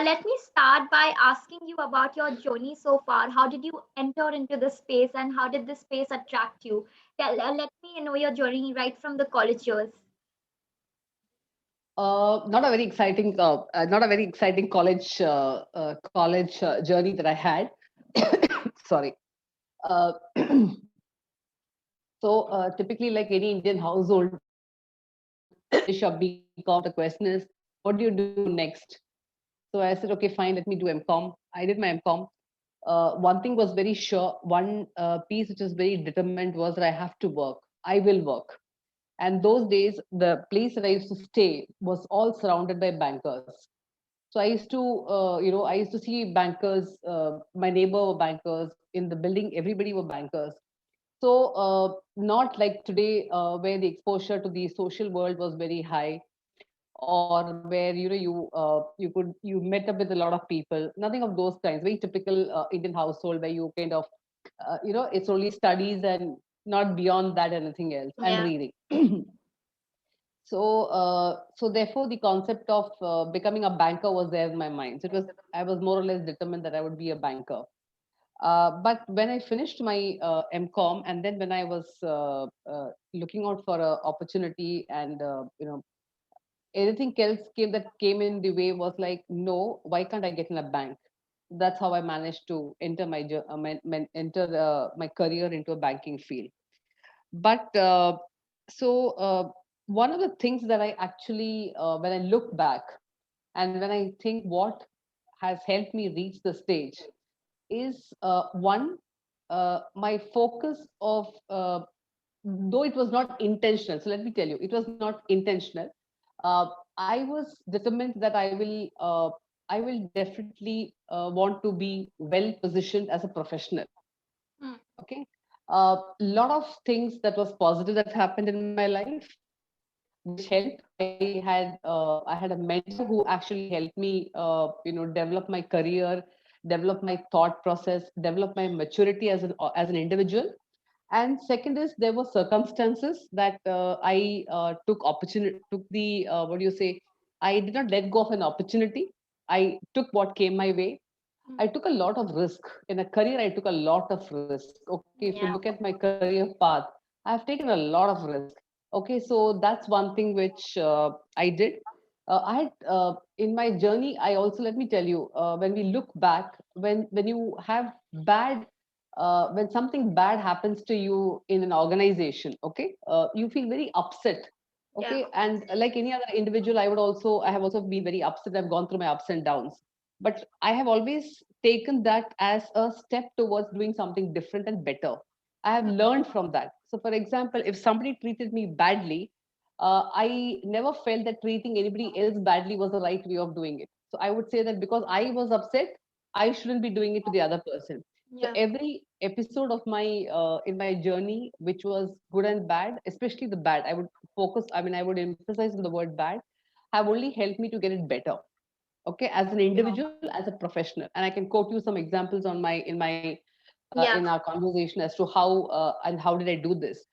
let me start by asking you about your journey so far. How did you enter into this space and how did this space attract you? Let me know your journey right from the college years. Not a very exciting college journey that I had. Sorry. Uh, Typically, like any Indian household, finish up BCom. The question is, what do you do next? So I said, okay, fine, let me do MCom. I did my MCom. One thing was very sure. One piece which was very determined was that I have to work. I will work. And those days, the place that I used to stay was all surrounded by bankers. So I used to see bankers. My neighbor were bankers in the building. Everybody were bankers. So not like today, where the exposure to the social world was very high, or where you met up with a lot of people. Nothing of those kinds. Very typical Indian household where you kind of it's only studies and not beyond that anything else, and Yeah. reading. So therefore the concept of becoming a banker was there in my mind. So it was I was more or less determined that I would be a banker. But when I finished my MCom, and then when I was looking out for an opportunity, and anything else came in the way was like, no, why can't I get in a bank? That's how I managed to enter my career into a banking field. But one of the things that I actually, when I look back and when I think what has helped me reach the stage is one, my focus of, though it was not intentional. So let me tell you, it was not intentional. Uh, I was determined that I will definitely want to be well positioned as a professional. Hmm. Okay. A lot of things that was positive that happened in my life, which helped. I had a mentor who actually helped me, develop my career, develop my thought process, develop my maturity as an individual. And second is there were circumstances that I took the what do you say? I did not let go of an opportunity. I took what came my way. Hmm. I took a lot of risk in a career. I took a lot of risk. Okay, if you look Yeah. at my career path, I've taken a lot of risk. Okay, so that's one thing which I did. In my journey, I also, let me tell you, when we look back, when you have bad, when something bad happens to you in an organization, okay, you feel very upset. Yeah. Okay, and like any other individual, I have also been very upset. I've gone through my ups and downs, but I have always taken that as a step towards doing something different and better. I have learned from that. So for example, if somebody treated me badly, I never felt that treating anybody else badly was the right way of doing it. So I would say that because I was upset, I shouldn't be doing it to the other person. So Yeah. every episode of my in my journey, which was good and bad, especially the bad, I would emphasize on the word bad, have only helped me to get it better. Okay, as an individual, as a professional. And I can quote you some examples in Yeah. our conversation as to how and how did I do this.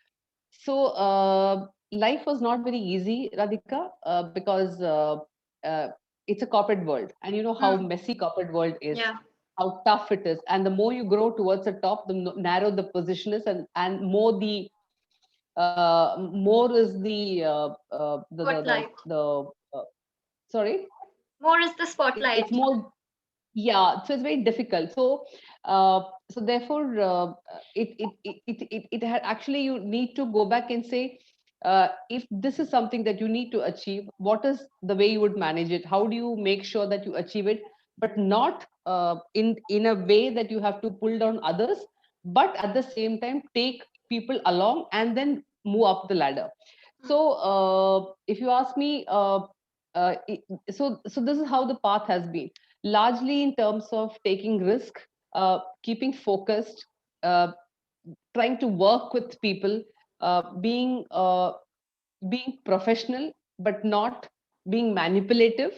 So life was not very easy, Radhika, because uh, it's a corporate world, and you know how Hmm. messy corporate world is, Yeah. how tough it is. And the more you grow towards the top, the narrow the position is, and more is Spotlight. the sorry, More is the it's spotlight. more. Yeah, so it's very difficult. So therefore it had actually, you need to go back and say, if this is something that you need to achieve, what is the way you would manage it? How do you make sure that you achieve it, but not in a way that you have to pull down others, but at the same time take people along and then move up the ladder. Hmm. So if you ask me, uh, it- so this is how the path has been, largely in terms of taking risk, keeping focused, uh, trying to work with people, being professional but not being manipulative,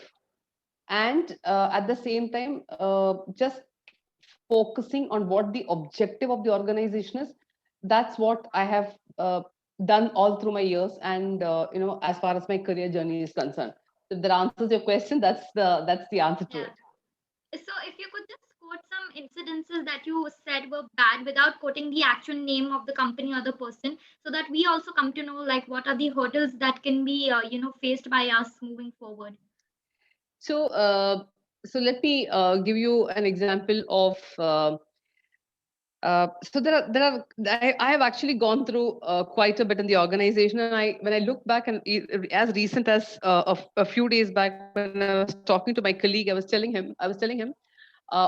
and at the same time just focusing on what the objective of the organization is. That's what I have done all through my years, and as far as my career journey is concerned. If that answers your question, that's the answer to Yeah. it. incidences that you said were bad without quoting the actual name of the company or the person, so that we also come to know like what are the hurdles that can be faced by us moving forward. So, so let me give you an example of. So I have actually gone through quite a bit in the organization, and when I look back and as recent as a few days back when I was talking to my colleague, I was telling him,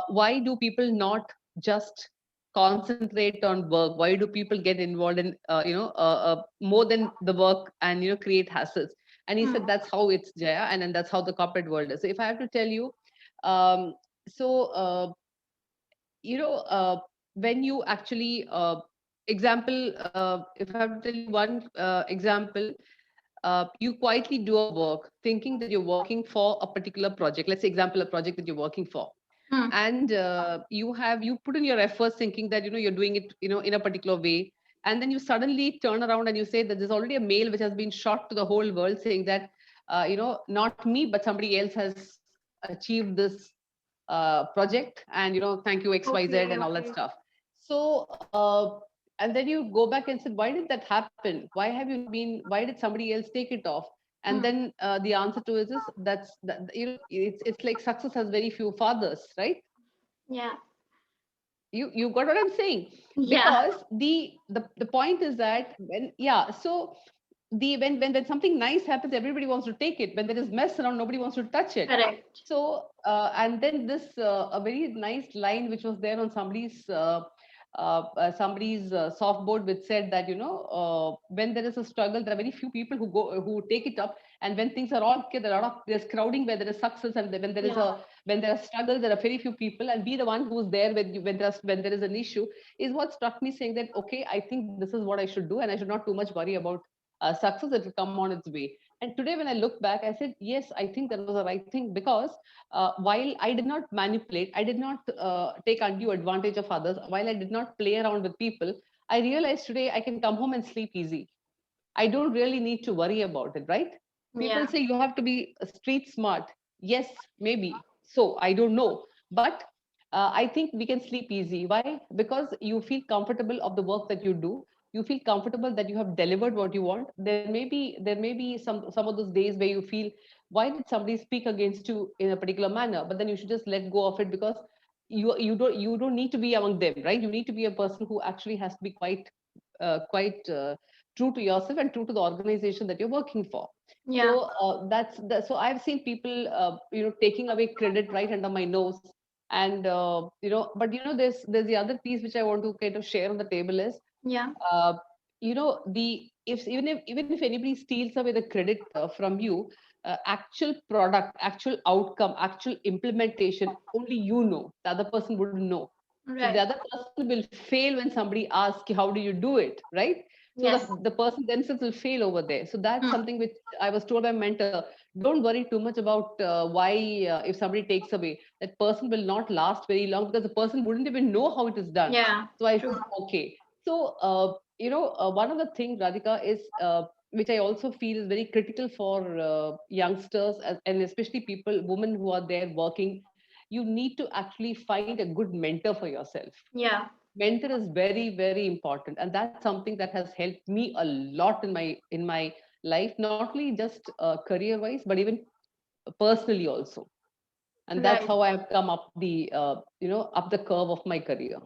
why do people not just concentrate on work? Why do people get involved in more than the work and create hassles? And he said Hmm. that's how it's, Jaya, and then that's how the corporate world is. So if I have to tell you, um, so you know when you actually if I have to tell you one example, you quietly do a work thinking that you're working for a particular project. Let's say example, a project that you're working for, Hmm. and you put in your efforts thinking that you're doing it in a particular way, and then you suddenly turn around and you say that there's already a mail which has been shot to the whole world saying that not me but somebody else has achieved this project, and thank you XYZ Okay, and all that okay. stuff. So and then you go back and said, why did that happen? Why did somebody else take it off? And Hmm. then the answer to it is it's like success has very few fathers, right? Yeah. You got what I'm saying? Yeah. Because the point is that when something nice happens, everybody wants to take it. When there is mess around, nobody wants to touch it. Correct. So and then this a very nice line which was there on somebody's softboard, which said that when there is a struggle, there are very few people who take it up, and when things are all okay, there's crowding where there is success, and Yeah. when there are struggles, there are very few people, and be the one who's there when there is an issue, is what struck me, saying that okay, I think this is what I should do, and I should not too much worry about success. It will come on its way. And today when I look back, I said yes, I think that was the right thing, because while I did not manipulate, I did not take undue advantage of others, while I did not play around with people, I realized today I can come home and sleep easy. I don't really need to worry about it, right? People Yeah. say you have to be street smart. Yes, maybe. So I don't know. But I think we can sleep easy. Why? Because you feel comfortable of the work that you do. You feel comfortable that you have delivered what you want. There may be some of those days where you feel, why did somebody speak against you in a particular manner? But then you should just let go of it, because you don't need to be among them, right? You need to be a person who actually has to be quite true to yourself and true to the organization that you're working for. Yeah. So so I've seen people taking away credit right under my nose. And but there's the other piece which I want to kind of share on the table is, Yeah. uh, the if even if anybody steals away the credit from you, actual product, actual outcome, actual implementation, only the other person wouldn't know. So the Right. other person will fail when somebody asks you, how do you do it, right? So Yes. the person themselves will fail over there. So that's Hmm. something which I was told by my mentor, don't worry too much about why, if somebody takes away, that person will not last very long, because the person wouldn't even know how it is done. Yeah. So I said, True. okay. So one of the things, Radhika, is which I also feel is very critical for youngsters, and especially women who are there working. You need to actually find a good mentor for yourself. Yeah. Mentor is very, very important, and that's something that has helped me a lot in my life, not only just career wise, but even personally also. And that's Right. how I have come up the curve of my career.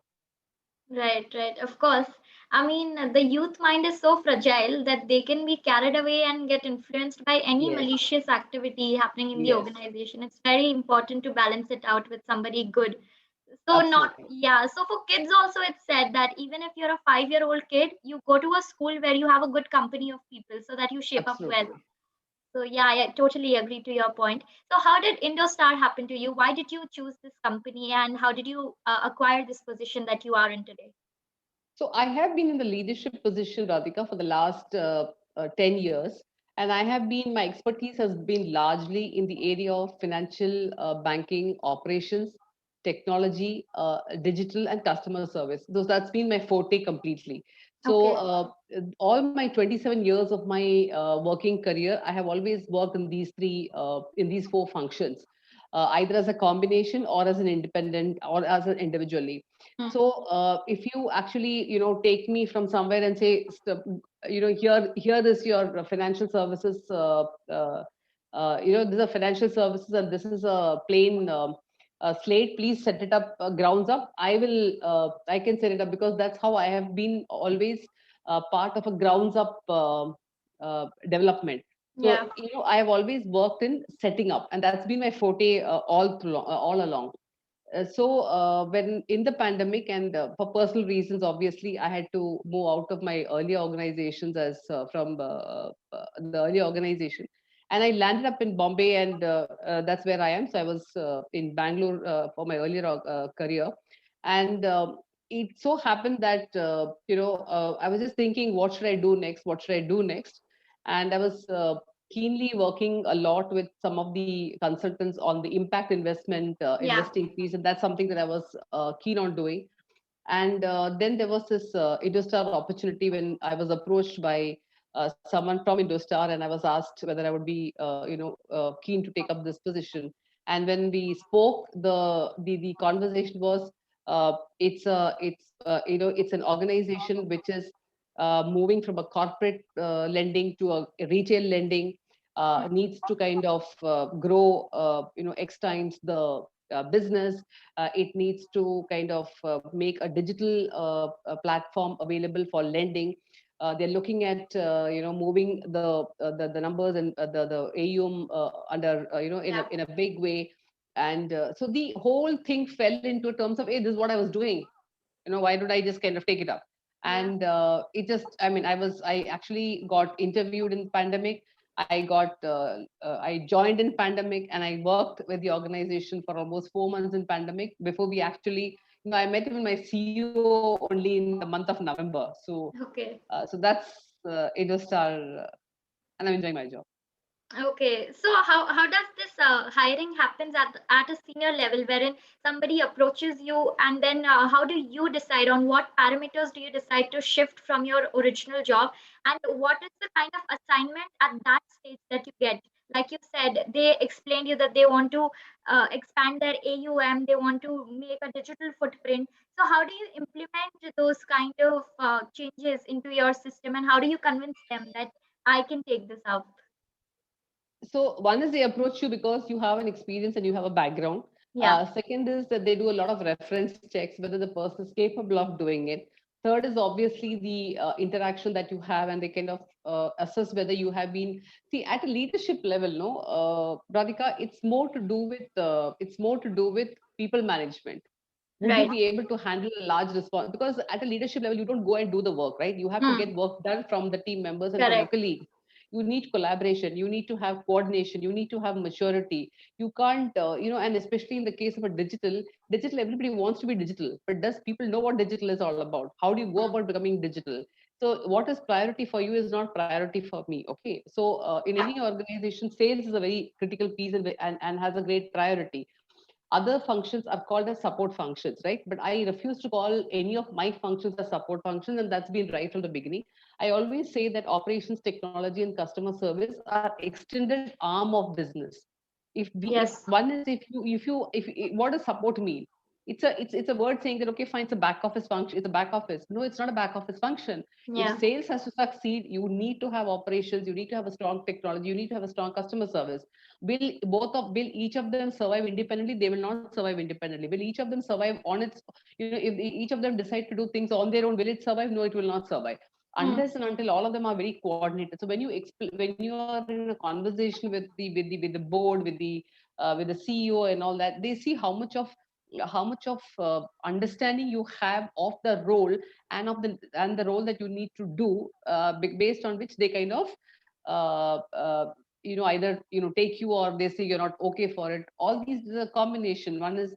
Right, right. Of course. I mean, the youth mind is so fragile that they can be carried away and get influenced by any Yes, malicious activity happening in the yes, organization. It's very important to balance it out with somebody good. So, not, absolutely. yeah. So, for kids also, it's said that even if you're a 5-year-old kid, you go to a school where you have a good company of people so that you shape up well. Absolutely. So, yeah, I totally agree to your point. So, how did Indostar happen to you? Why did you choose this company and how did you acquire this position that you are in today? So I have been in the leadership position, Radhika, for the last 10 years. And my expertise has been largely in the area of financial banking, operations, technology, digital, and customer service. That's been my forte completely. So Okay. all my 27 years of my working career, I have always worked in these four functions. either as a combination or as an independent or as an individually. Hmm. So if you actually, take me from somewhere and say, here is your financial services, these are financial services and this is a plain slate, please set it up grounds up. I can set it up because that's how I have been always part of a grounds up development. Yeah. So, I have always worked in setting up, and that's been my forte all along. When in the pandemic and for personal reasons, obviously, I had to move out of my earlier organizations as from the earlier organization, and I landed up in Bombay, and that's where I am. So I was in Bangalore for my earlier career, and it so happened that I was just thinking, what should I do next? What should I do next? And I was keenly working a lot with some of the consultants on the impact investment Yeah. investing piece, and that's something that I was keen on doing. And then there was this Indostar opportunity when I was approached by someone from Indostar, and I was asked whether I would be, keen to take up this position. And when we spoke, the conversation was, it's an organization which is moving from a corporate lending to a retail lending, needs to kind of grow, X times the business. It needs to kind of make a digital platform available for lending. They're looking at moving the numbers and the AUM under Yeah. in a big way. And so the whole thing fell into terms of, hey, this is what I was doing. Why don't I just kind of take it up? Yeah. And it just, I actually got interviewed in pandemic. I joined in pandemic, and I worked with the organization for almost 4 months in pandemic before we actually, I met even my CEO only in the month of November. Okay. So that's it was our, and I'm enjoying my job. Okay, so how does this hiring happens at a senior level, wherein somebody approaches you, and then how do you decide, on what parameters do you decide to shift from your original job, and what is the kind of assignment at that stage that you get? Like you said, they explained you that they want to expand their AUM, they want to make a digital footprint. So how do you implement those kind of changes into your system, and how do you convince them that I can take this up? So one is they approach you because you have an experience and you have a background. Yeah. Second is that they do a lot of reference checks whether the person is capable of doing it. Third is obviously the interaction that you have, and they kind of assess whether you have been, see, at a leadership level. No, Radhika, it's more to do with people management. Would you Right. be able to handle a large response? Because at a leadership level, you don't go and do the work, right? You have to Hmm. get work done from the team members and from the Correct. colleagues. You need collaboration, you need to have coordination, you need to have maturity. You can't, and especially in the case of a digital, everybody wants to be digital, but does people know what digital is all about? How do you go Hmm. about becoming digital? So what is priority for you is not priority for me. Okay, so in any organization, sales is a very critical piece, and has a great priority. Other functions are called as support functions, right? But I refuse to call any of my functions as support functions, and that's been right from the beginning. I always say that operations, technology, and customer service are extended arm of business. If Yes. one is, if what does support mean? It's a word saying that, okay, fine, it's a back office function, it's a back office. No, it's not a back office function. If Yeah. sales has to succeed, you need to have operations, you need to have a strong technology, you need to have a strong customer service. Will each of them survive independently? They will not survive independently. Will each of them survive on its, if each of them decide to do things on their own, will it survive? No, it will not survive Hmm. unless and until all of them are very coordinated. So when you are in a conversation with the board, with the CEO and all that, they see how much of understanding you have of the role, and the role that you need to do, based on which they kind of either take you, or they say you're not okay for it. All these is a combination. One is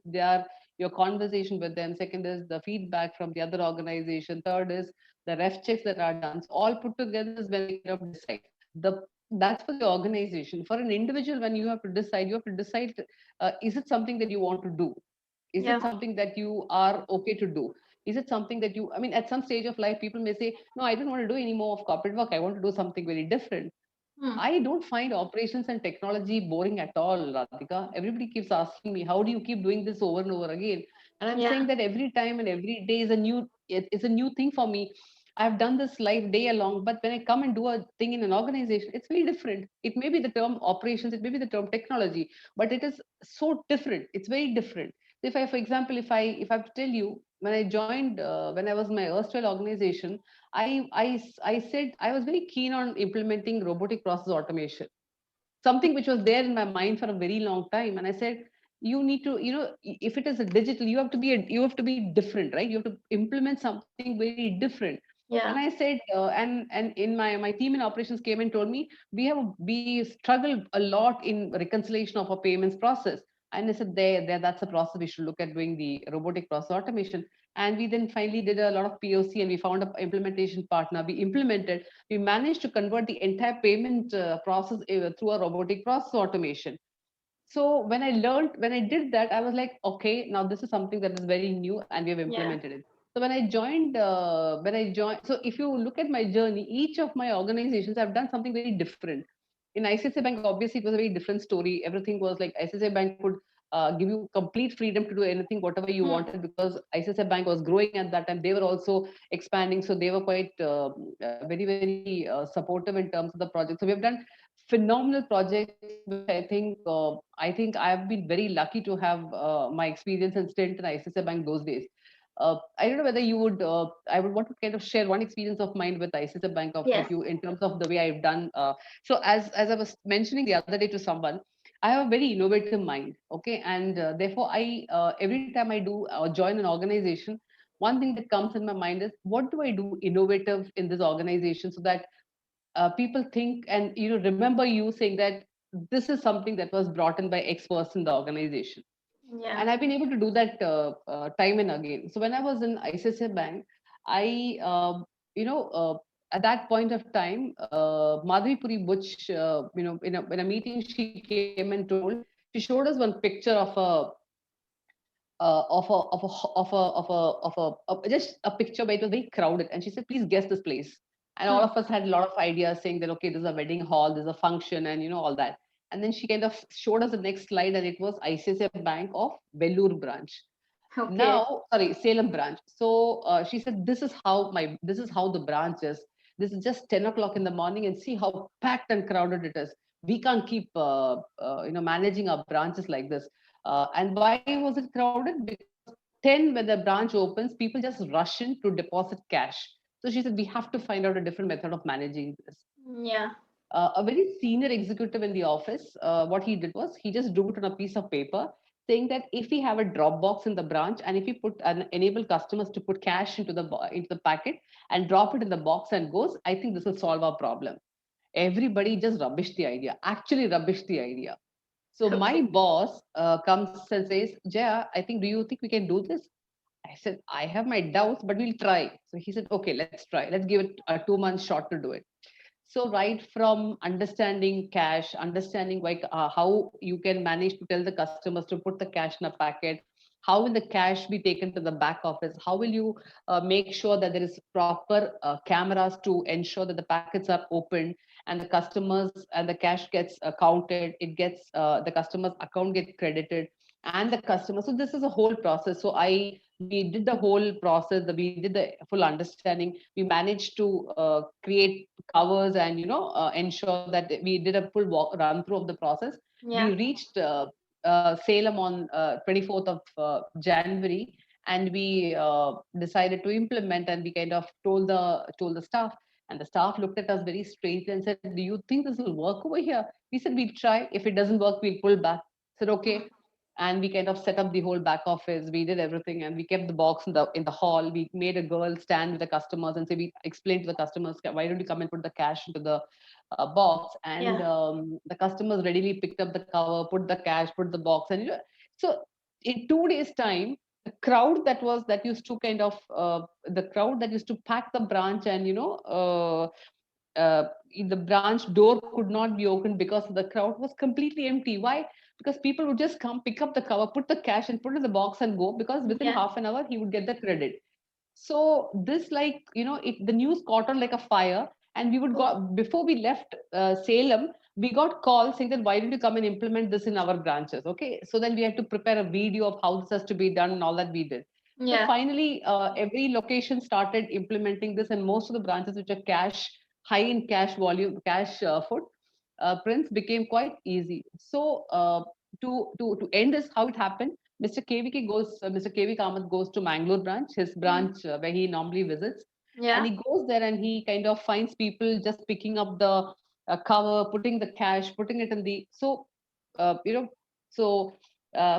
your conversation with them. Second is the feedback from the other organization. Third is the ref checks that are done. So all put together is when you kind of decide. The that's for the organization. For an individual, when you have to decide, is it something that you want to do? Is it Yeah. something that you are okay to do? Is it something that you, I mean, at some stage of life, people may say, no, I don't want to do any more of corporate work. I want to do something very different. Hmm. I don't find operations and technology boring at all, Radhika. Everybody keeps asking me, how do you keep doing this over and over again? And I'm Yeah. saying that every time and every day is it's a new thing for me. I've done this life day along, but when I come and do a thing in an organization, it's very different. It may be the term operations, it may be the term technology, but it is so different. It's very different. If I, for example, if I have to tell you, when I joined, when I was in my erstwhile organization, I said I was very keen on implementing robotic process automation, something which was there in my mind for a very long time. And I said, you need to, if it is a digital, you have to be different, right? You have to implement something very different. And I Yeah. said, and in my team in operations came and told me, we struggle a lot in reconciliation of our payments process. And I said, there, that's a process we should look at doing the robotic process automation. And we then finally did a lot of POC and we found a implementation partner. We implemented, we managed to convert the entire payment process through a robotic process automation. So when I did that, I was like, okay, now this is something that is very new and we have Yeah. implemented it. So when I joined, so if you look at my journey, each of my organizations, I've done something very different. In ICICI Bank, obviously, it was a very different story. Everything was like ICICI Bank could give you complete freedom to do anything, whatever you Hmm. wanted, because ICICI Bank was growing at that time. They were also expanding, so they were quite very supportive in terms of the project. So we have done phenomenal projects, which I think I have been very lucky to have my experience and stint in ICICI Bank those days. I don't know whether you would. I would want to kind of share one experience of mine with ICICI Bank of Yes. with you in terms of the way I've done. So as I was mentioning the other day to someone, I have a very innovative mind. Okay, and therefore I every time I do join an organization, one thing that comes in my mind is what do I do innovative in this organization so that people think and remember you saying that this is something that was brought in by X person in the organization. Yeah. And I've been able to do that time and again. So when I was in ICICI Bank, I you know at that point of time, Madhvi Puri Butch, in a meeting, she came and told, she showed us one picture of just a picture where it was very crowded, and she said, please guess this place. And all Hmm. of us had a lot of ideas saying that, okay, there's a wedding hall, there's a function, and all that. And then she kind of showed us the next slide, and it was ICICI Bank of Vellore branch. Okay. Now, sorry, Salem branch. So she said, this is how the branch is. This is just 10 o'clock in the morning, and see how packed and crowded it is. We can't keep managing our branches like this. And why was it crowded? Because 10, when the branch opens, people just rush in to deposit cash. So she said, we have to find out a different method of managing this. Yeah. A very senior executive in the office, what he did was he just drew it on a piece of paper, saying that if we have a drop box in the branch and if we put and enable customers to put cash into the packet and drop it in the box and goes, I think this will solve our problem. Everybody just rubbished the idea, actually rubbished the idea. So Okay. my boss comes and says, Jaya, I think, do you think we can do this? I said, I have my doubts, but we'll try. So he said, okay, let's try. Let's give it a 2 month shot to do it. So right from understanding cash, understanding like how you can manage to tell the customers to put the cash in a packet, how will the cash be taken to the back office? How will you make sure that there is proper cameras to ensure that the packets are opened and the customers and the cash gets counted, it gets the customer's account gets credited and the customer. So this is a whole process. So we did the whole process, we did the full understanding. We managed to create covers and ensure that we did a full run through of the process. We Yeah. reached Salem on 24th of January, and we decided to implement, and we kind of told the staff, and the staff looked at us very strangely and said, do you think this will work over here? We said, we'll try. If it doesn't work, we'll pull back. I said, okay. And we kind of set up the whole back office. We did everything, and we kept the box in the hall. We made a girl stand with the customers and say, we explained to the customers, why don't you come and put the cash into the box? And Yeah. the customers readily picked up the cover, put the cash, put the box, and so in 2 days time, the crowd that used to kind of the crowd that used to pack the branch, and the branch door could not be opened because the crowd was completely empty. Why? Because people would just come, pick up the cover, put the cash and put it in the box and go, because within Yeah. half an hour he would get the credit. So this, like, the news caught on like a fire, And we would go, before we left Salem, we got calls saying that why don't you come and implement this in our branches? Okay. So then we had to prepare a video of how this has to be done and all that we did. So Yeah. finally, every location started implementing this, and most of the branches which are high in cash volume, cash footprints became quite easy. So to end this, how it happened, Mr. KV Kamath goes to Mangalore branch, his branch where he normally visits, and Yeah. he goes there and he kind of finds people just picking up the cover, putting the cash, putting it in the you know, so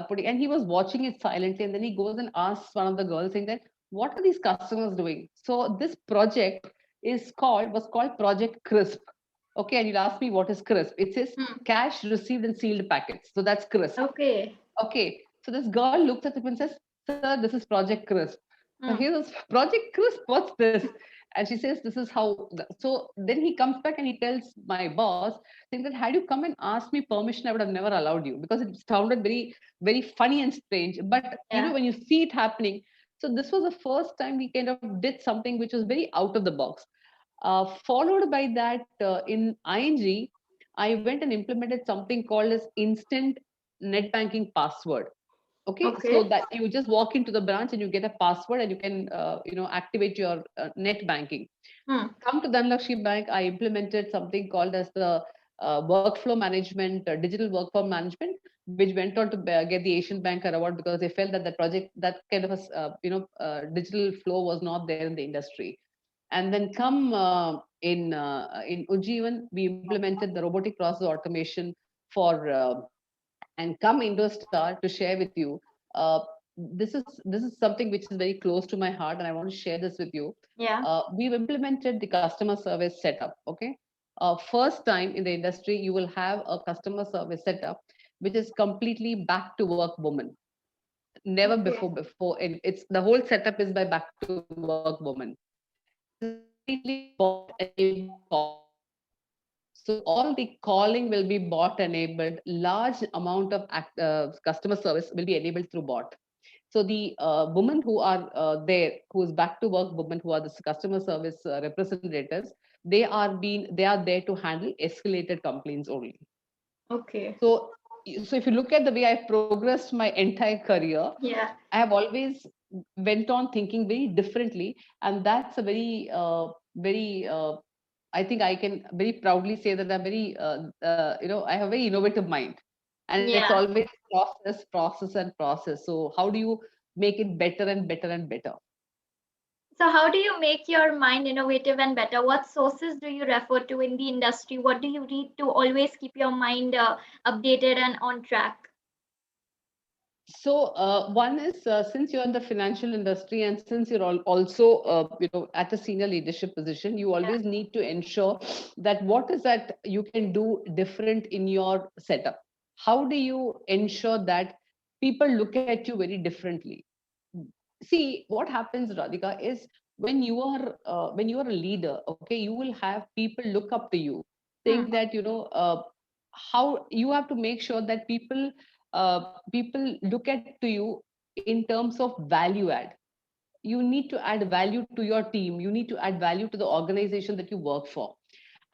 putting, and he was watching it silently, and then he goes and asks one of the girls saying that, what are these customers doing? So this project was called Project Crisp. Okay, and you'll ask me what is crisp. It says cash received in sealed packets. So that's crisp. Okay. Okay. So this girl looks at it and says, Sir, this is Project Crisp. So he goes, Project Crisp, what's this? And she says, this is how. So then he comes back and he tells my boss, saying that had you come and asked me permission, I would have never allowed you, because it sounded very, very funny and strange. But Yeah. when you see it happening, so this was the first time we kind of did something which was very out of the box. Followed by that, in ING, I went and implemented something called as instant net banking password. Okay, so Okay. that you just walk into the branch and you get a password and you can activate your net banking. Come to Dhanlakshmi Bank, I implemented something called as the workflow management, digital workflow management, which went on to get the Asian Banker Award, because they felt that the project, that kind of a digital flow was not there in the industry. And then come in Ujjivan, we implemented the robotic process automation for and come IndoStar to share with you. Uh, this is something which is very close to my heart, and I want to share this with you. Yeah. We've implemented the customer service setup. Okay, first time in the industry, you will have a customer service setup which is completely back to work woman. Never Okay. before. It's the whole setup is by back to work woman. It is a completely bot enabled call center. So all the calling will be bot enabled. Large amount of customer service will be enabled through bot. So the women who are there, who is back to work women, who are the customer service representatives, they are there to handle escalated complaints only. Okay. So if you look at the way I've progressed my entire career, Yeah. I have always went on thinking very differently, and that's a very I think I can very proudly say that I'm very I have a very innovative mind, and it's Yeah. always process and process. So how do you make it better and better and better? So, how do you make your mind innovative and better? What sources do you refer to in the industry? What do you read to always keep your mind updated and on track? So one is since you're in the financial industry and since you're also at a senior leadership position, you Yeah. always need to ensure that what is that you can do different in your setup. How do you ensure that people look at you very differently? See, what happens, Radhika, is when you are a leader, okay, you will have people look up to you, saying that how you have to make sure that people look at to you in terms of value add. You need to add value to your team, you need to add value to the organization that you work for,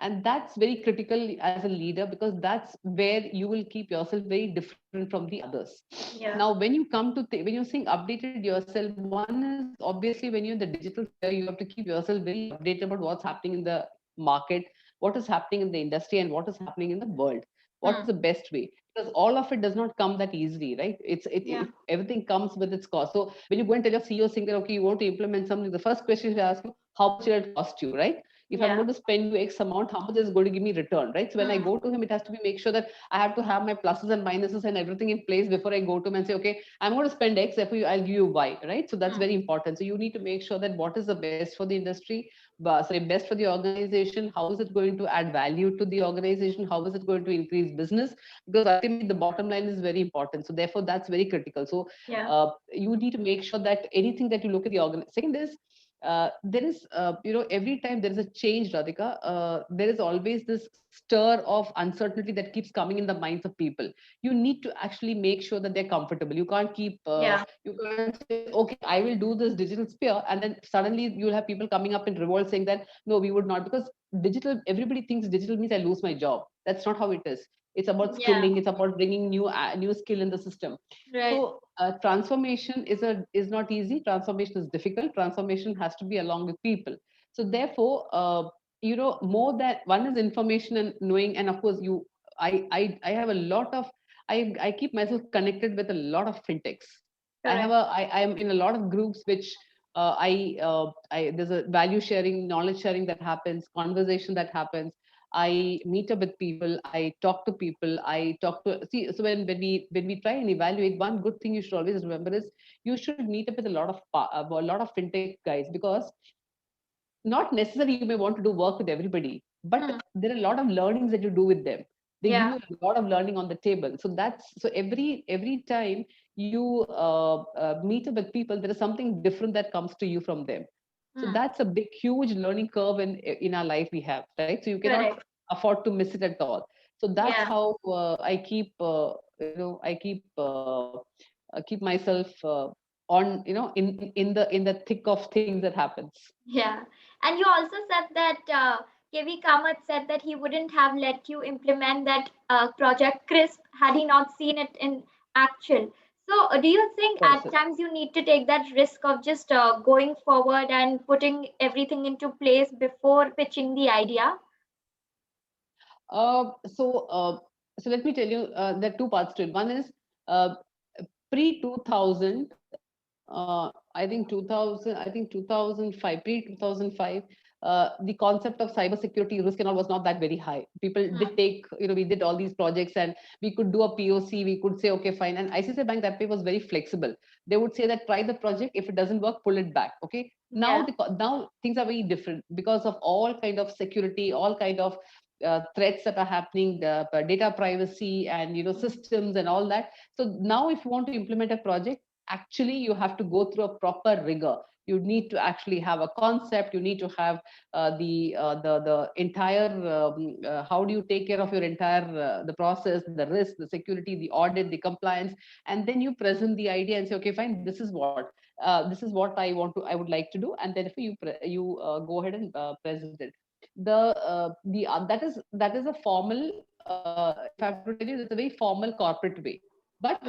and that's very critical as a leader, because that's where you will keep yourself very different from the others. Yeah. Now when you come to when you think updated yourself, one is obviously when you're in the digital sphere, you have to keep yourself very updated about what's happening in the market, what is happening in the industry, and what is happening in the world. What is the best way? Because all of it does not come that easily, right? Yeah. Everything comes with its cost. So when you go and tell your CEO singer, okay, you want to implement something, the first question you ask you, how much will it cost you, right? If I'm Yeah. going to spend you X amount, how much is going to give me return, right? So when I go to him, it has to be make sure that I have to have my pluses and minuses and everything in place before I go to him and say, okay, I'm going to spend X, therefore I'll give you Y, right? So that's very important. So you need to make sure that what is the best for the industry, best for the organization, how is it going to add value to the organization, how is it going to increase business, because ultimately the bottom line is very important. So therefore that's very critical. So Yeah. you need to make sure that anything that you look at the organ. Second is there is, every time there is a change, Radhika, there is always this stir of uncertainty that keeps coming in the minds of people. You need to actually make sure that they're comfortable. You can't keep, Yeah. you can't say, okay, I will do this digital sphere, and then suddenly you'll have people coming up in revolt saying that, no, we would not, because digital, everybody thinks digital means I lose my job. That's not how it is. It's about Yeah. skilling. It's about bringing new skill in the system. Right. So transformation is not easy. Transformation is difficult. Transformation has to be along with people. So therefore, more than one is information and knowing, and of course, I have a lot of, I keep myself connected with a lot of fintechs. Correct. I am in a lot of groups which I there's a value sharing, knowledge sharing that happens, conversation that happens. I meet up with people. I talk to people. I talk to see. So when we try and evaluate, one good thing you should always remember is you should meet up with a lot of fintech guys, because not necessarily you may want to do work with everybody, but Hmm. there are a lot of learnings that you do with them. They give Yeah. you a lot of learning on the table. So every time you meet up with people, there is something different that comes to you from them. So Hmm. that's a big, huge learning curve in our life we have, right? So you cannot Correct. afford to miss it at all. So that's Yeah. how I keep myself on, in the thick of things that happens. Yeah. And you also said that KV Kamath said that he wouldn't have let you implement that project Crisp had he not seen it in actual. So, do you think Well at said. times you need to take that risk of just going forward and putting everything into place before pitching the idea? Uh, so, uh, so let me tell you, there are two parts to it. One is uh, pre 2000, I think 2005, pre 2005. The concept of cybersecurity risk and all was not that very high. People did Hmm. take, we did all these projects and we could do a POC. We could say, okay, fine. And ICICI Bank that way was very flexible. They would say that try the project. If it doesn't work, pull it back. Okay. Yeah. Now things are very different because of all kind of security, all kind of threats that are happening, the data privacy and systems and all that. So now if you want to implement a project, actually you have to go through a proper rigor. You need to actually have a concept. You need to have the entire how do you take care of your entire the process, the risk, the security, the audit, the compliance, and then you present the idea and say, okay, fine, this is what I would like to do, and then if you go ahead and present it. That is a formal, if I have to tell you, it's a very formal corporate way. But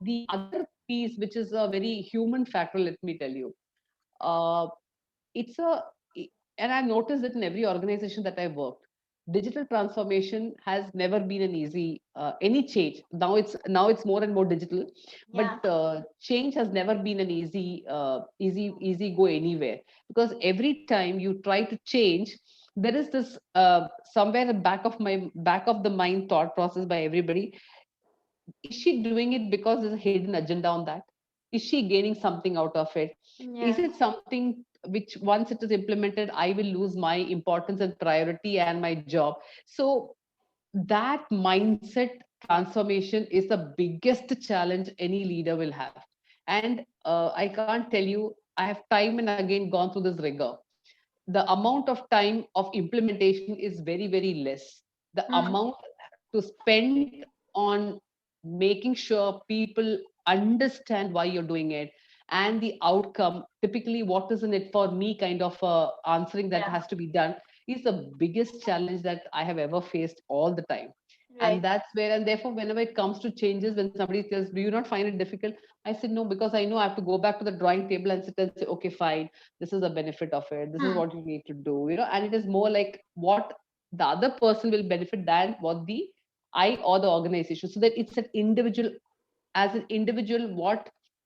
the other piece, which is a very human factor, let me tell you, uh, it's a and I've noticed it in every organization that I've worked. Digital transformation has never been an easy any change. Now it's more and more digital, Yeah. but change has never been an easy go anywhere, because every time you try to change, there is this somewhere at the back of the mind thought process by everybody. Is she doing it because there's a hidden agenda on that? Is she gaining something out of it? Is Yeah. it something which once it is implemented, I will lose my importance and priority and my job? So that mindset transformation is the biggest challenge any leader will have. And I can't tell you, I have time and again gone through this rigor. The amount of time of implementation is very, very less. The Hmm. amount to spend on making sure people understand why you're doing it, and the outcome, typically what is in it for me, kind of answering that Yeah. has to be done, is the biggest challenge that I have ever faced all the time. And Right. that's where, and therefore, whenever it comes to changes, when somebody says, do you not find it difficult? I said, no, because I know I have to go back to the drawing table and sit and say, okay, fine, this is the benefit of it, this is Hmm. what you need to do, and it is more like what the other person will benefit than what the I or the organization. So that it's an individual, as an individual,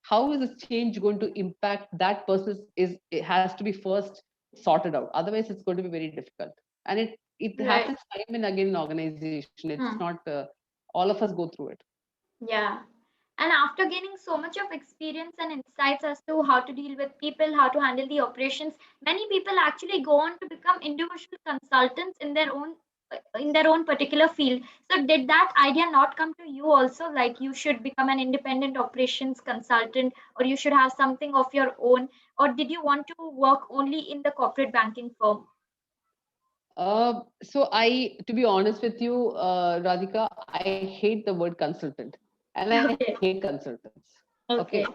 how is this change going to impact that person, is it has to be first sorted out. Otherwise, it's going to be very difficult. And it Right. happens time and again in organization. It's not Hmm. all of us go through it. Yeah. And after gaining so much of experience and insights as to how to deal with people, how to handle the operations, many people actually go on to become individual consultants in their own in their own particular field. So did that idea not come to you also, like you should become an independent operations consultant, or you should have something of your own, or did you want to work only in the corporate banking firm? To be honest with you, Radhika, I hate the word consultant, and I hate Okay. consultants. Okay. Okay.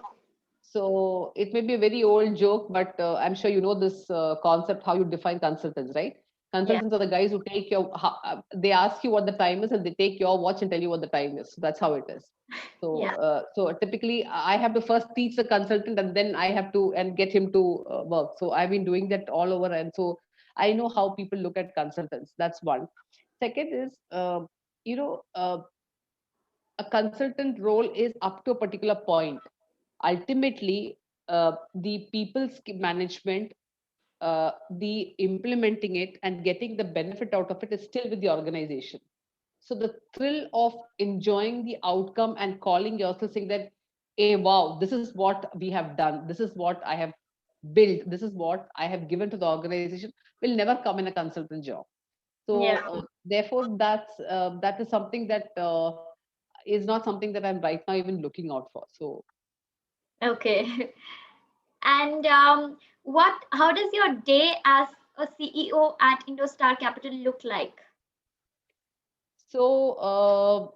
So it may be a very old joke, but I'm sure you know this concept, how you define consultants, right? Yeah. Consultants are the guys who take they ask you what the time is and they take your watch and tell you what the time is. So that's how it is. So, Yeah. so typically I have to first teach the consultant and then I have to and get him to work. So I've been doing that all over, and so I know how people look at consultants. That's one. Second is, you know, a consultant role is up to a particular point. Ultimately, the management, the implementing it and getting the benefit out of it is still with the organization. So the thrill of enjoying the outcome and calling yourself saying that, hey, wow, this is what we have done, this is what I have built, this is what I have given to the organization, will never come in a consultant job. So Yeah. therefore, that is something that is not something that I'm right now even looking out for. So Okay. And how does your day as a CEO at Indostar Capital look like? So,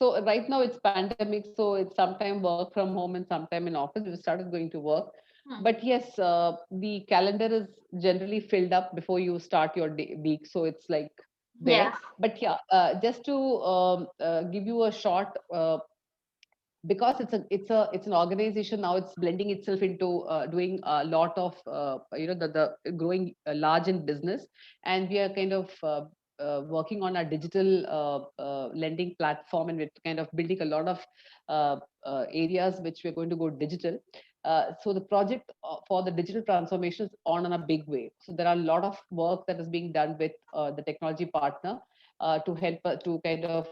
so right now it's pandemic, so it's sometime work from home and sometime in office. We started going to work, Hmm. but yes, the calendar is generally filled up before you start your week, so it's like there. Yeah. But yeah, just to give you a short, because it's an organization now, it's blending itself into doing a lot of the growing large in business, and we are kind of working on our digital lending platform, and we're kind of building a lot of areas which we're going to go digital. So the project for the digital transformation is on in a big way. So there are a lot of work that is being done with the technology partner to help to kind of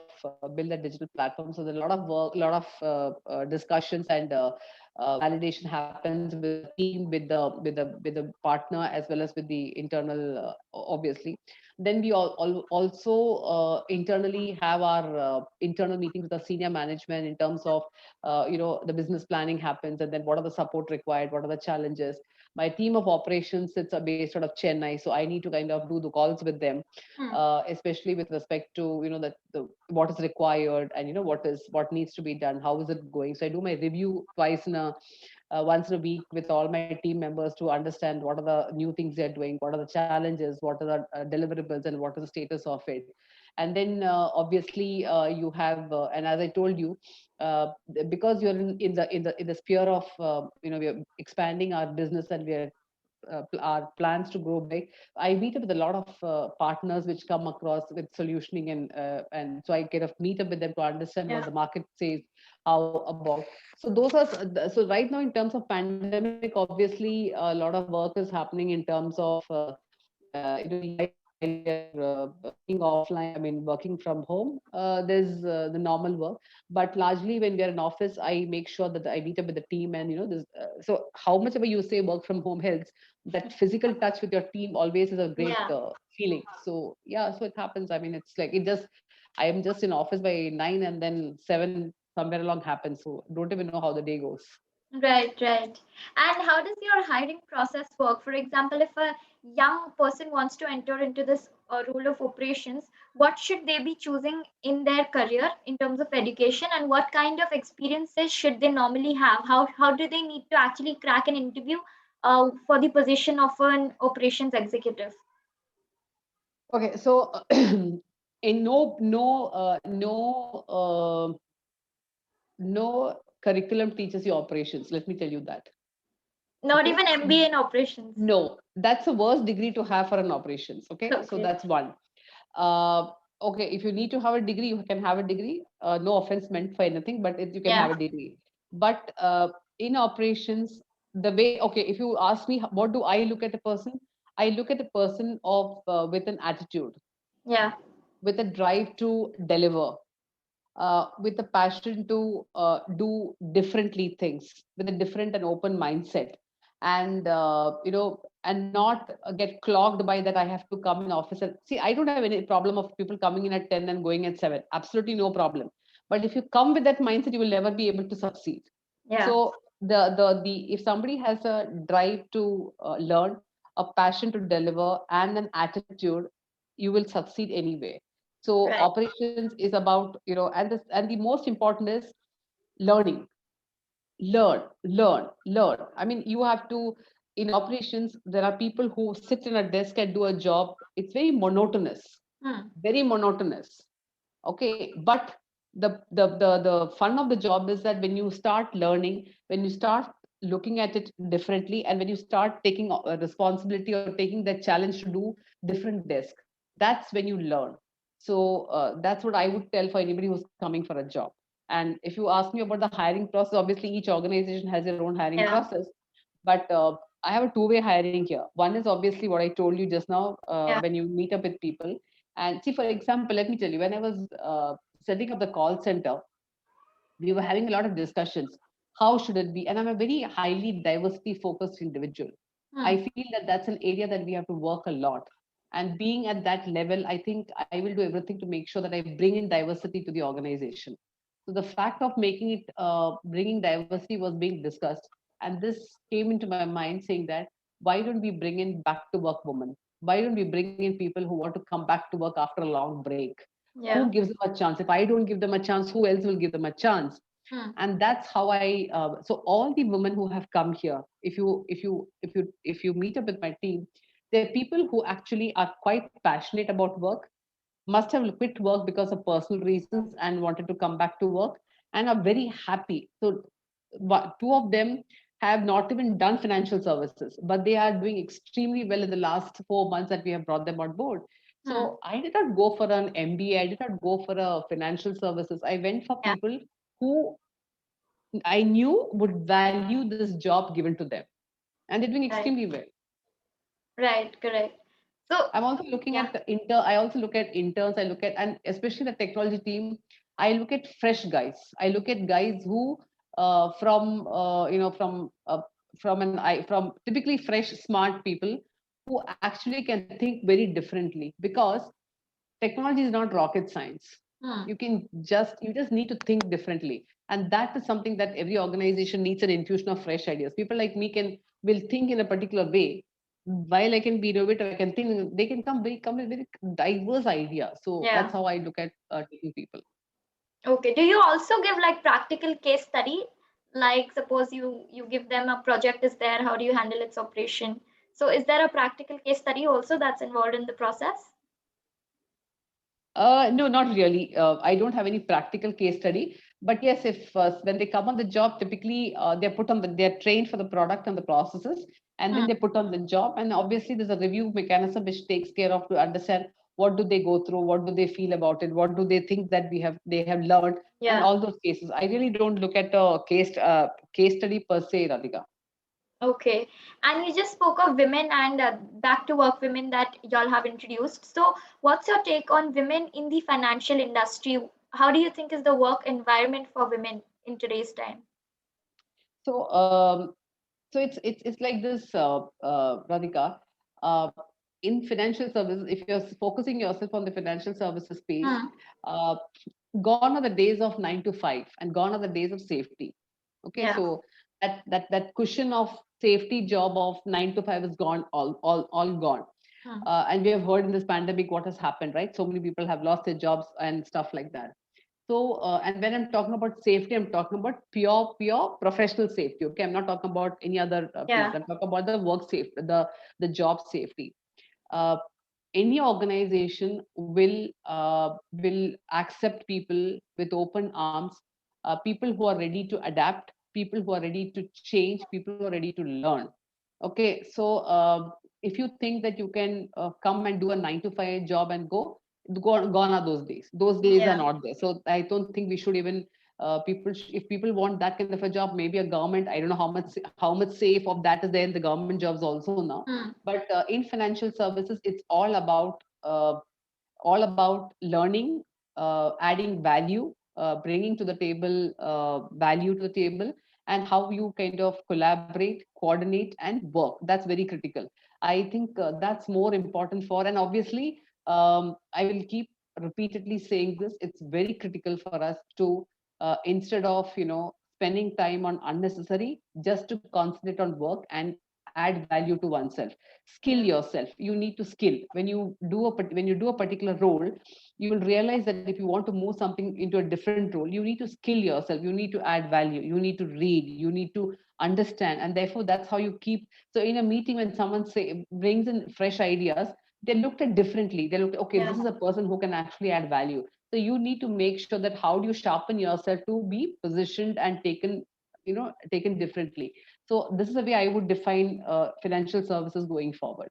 build a digital platform. So there's a lot of work, a lot of discussions and validation happens with the team, with the partner, as well as with the internal, obviously. Then we also internally have our internal meetings with the senior management in terms of the business planning happens, and then what are the support required, what are the challenges. My team of operations sits based out of Chennai, so I need to kind of do the calls with them, Hmm. especially with respect to the what is required, and what needs to be done, how is it going. So I do my review once in a week with all my team members to understand what are the new things they're doing, what are the challenges, what are the deliverables, and what is the status of it. And then obviously you have and as I told you, because you're in the sphere of we're expanding our business, and we are our plans to grow big. I meet up with a lot of partners which come across with solutioning, and so I kind of meet up with them to understand what Yeah. the market says, how about. So those are so right now in terms of pandemic, obviously a lot of work is happening in terms of while we are being offline, I mean working from home. There's the normal work, but largely when we are in office, I make sure that I meet up with the team, and this. So how much ever you say work from home helps, that physical touch with your team always is a great Yeah. feeling. So yeah, so it happens. I mean, it's like it just I am just in office by 9, and then 7 somewhere along happens. So don't even know how the day goes. Right, right. And how does your hiring process work? For example, if a young person wants to enter into this role of operations, what should they be choosing in their career in terms of education, and what kind of experiences should they normally have? How do they need to actually crack an interview for the position of an operations executive? Okay, so in no curriculum teaches you operations. Let me tell you that. Not Okay. even MBA in operations. No, that's the worst degree to have for an operations. Okay, so Okay. that's one. Uh, okay, if you need to have a degree, you can have a degree. No offense meant for anything, but you can Yeah. have a degree. But in operations, the way, okay, if you ask me, what do I look at a person? I look at a person of with an attitude, Yeah. with a drive to deliver, with a passion to do differently things, with a different and open mindset. and and not get clogged by that I have to come in office. And see, I don't have any problem of people coming in at 10 and going at 7, absolutely no problem. But if you come with that mindset, you will never be able to succeed. Yeah. So the if somebody has a drive to learn, a passion to deliver, and an attitude, you will succeed anyway. So Right. operations is about, and the most important is learning. Learn. I mean, you have to, in operations, there are people who sit in a desk and do a job. It's very monotonous, Hmm. very monotonous. Okay, but the fun of the job is that when you start learning, when you start looking at it differently, and when you start taking a responsibility or taking that challenge to do different desk, that's when you learn. So that's what I would tell for anybody who's coming for a job. And if you ask me about the hiring process, obviously each organization has their own hiring Yeah. process, but I have a two-way hiring here. One is obviously what I told you just now, Yeah. when you meet up with people. And see, for example, let me tell you, when I was setting up the call center, we were having a lot of discussions. How should it be? And I'm a very highly diversity focused individual. Hmm. I feel that that's an area that we have to work a lot. And being at that level, I think I will do everything to make sure that I bring in diversity to the organization. So the fact of making it, bringing diversity was being discussed. And this came into my mind saying that, why don't we bring in back to work women? Why don't we bring in people who want to come back to work after a long break? Who Yeah. gives them a chance? If I don't give them a chance, who else will give them a chance? Hmm. And that's how I so all the women who have come here, if you meet up with my team, they're people who actually are quite passionate about work, must have quit work because of personal reasons and wanted to come back to work, and are very happy. So two of them have not even done financial services, but they are doing extremely well in the last 4 months that we have brought them on board. Hmm. So I did not go for an MBA, I did not go for a financial services. I went for Yeah. people who I knew would value this job given to them, and they're doing Right. extremely well. Right. Correct. So I'm also looking yeah. at the inter. I also look at interns. I look at, and especially the technology team. I look at fresh guys. I look at guys who, from from from typically fresh, smart people who actually can think very differently, because technology is not rocket science. Hmm. You just need to think differently, and that is something that every organization needs, an infusion of fresh ideas. People like me can will think in a particular way, while I can be innovative. I can think, they can come with very diverse ideas. So Yeah. that's how I look at taking people. Okay. Do you also give like practical case study? Like suppose you give them a project is there, how do you handle its operation? So is there a practical case study also that's involved in the process? No, not really. I don't have any practical case study. But yes, if when they come on the job, typically they're trained for the product and the processes, and then Hmm. they put on the job. And obviously, there's a review mechanism which takes care of to understand what do they go through, what do they feel about it, what do they think that they have learned, and Yeah. all those cases. I really don't look at a case study per se, Radhika. Okay. And you just spoke of women and back to work women that y'all have introduced. So, what's your take on women in the financial industry? How do you think is the work environment for women in today's time? So it's like this, Radhika. Uh, in financial services, if you're focusing yourself on the financial services space, Hmm. uh, gone are the days of 9 to 5, and gone are the days of safety. Okay, Yeah. so that cushion of safety job of 9 to 5 is gone, all gone. Hmm. And we have heard in this pandemic what has happened, right? So many people have lost their jobs and stuff like that. So, and when I'm talking about safety, I'm talking about pure professional safety. Okay, I'm not talking about any other piece. Yeah. I'm talking about the work safety, the job safety. Uh, any organization will accept people with open arms, people who are ready to adapt, people who are ready to change, people who are ready to learn. Okay, so if you think that you can come and do a 9 to 5 job and go, gone are those days. Those days are Yeah. not there. So I don't think we should even if people want that kind of a job, maybe a government. I don't know how much safe of that is there in the government jobs also now. Hmm. But in financial services, it's all about learning, adding value, bringing to the table value to the table, and how you kind of collaborate, coordinate, and work. That's very critical. I think that's more important for, and obviously, I will keep repeatedly saying this. It's very critical for us to, instead of spending time on unnecessary, just to concentrate on work and add value to oneself. Skill Yeah. yourself. You need to skill. When you do a particular role, you will realize that if you want to move something into a different role, you need to skill yourself. You need to add value. You need to read. You need to understand, and therefore that's how you keep. So in a meeting, when someone brings in fresh ideas, they're looked at differently. They look, okay, Yeah. this is a person who can actually add value. So you need to make sure that how do you sharpen yourself to be positioned and taken differently. So this is the way I would define financial services going forward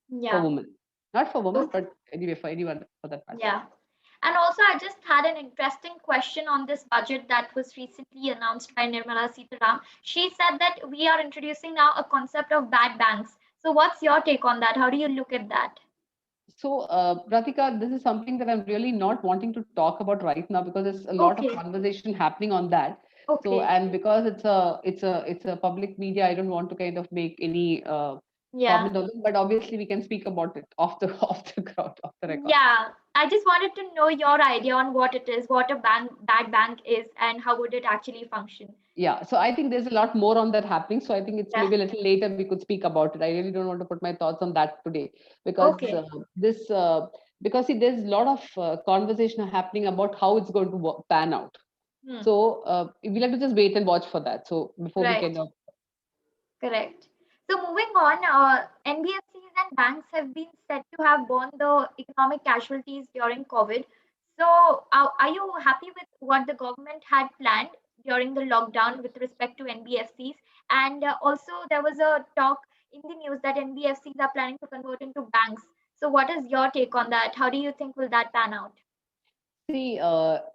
for Yeah. women. Not for women, Okay. but anyway, for anyone for that matter. Yeah. And also, I just had an interesting question on this budget that was recently announced by Nirmala Sitaram. She said that we are introducing now a concept of bad banks. So, what's your take on that? How do you look at that? So, Pratika, this is something that I'm really not wanting to talk about right now because there's a lot of Okay. conversation happening on that. So, Okay. and because it's a public media, I don't want to kind of make any Yeah. comment on it. But obviously, we can speak about it off the off the ground, off the record. Yeah. I just wanted to know your idea on what it is, what a bad bank is, and how would it actually function. Yeah, so I think there's a lot more on that happening. So I think it's Yeah. maybe a little later we could speak about it. I really don't want to put my thoughts on that today because Okay. this because see, there's a lot of conversation happening about how it's going to pan out. Hmm. So we'll have to just wait and watch for that. So before we Right. kind of Correct. So moving on, NBFCs and banks have been said to have borne the economic casualties during COVID. So are you happy with what the government had planned during the lockdown with respect to NBFCs? And also there was a talk in the news that NBFCs are planning to convert into banks. So what is your take on that? How do you think will that pan out? see,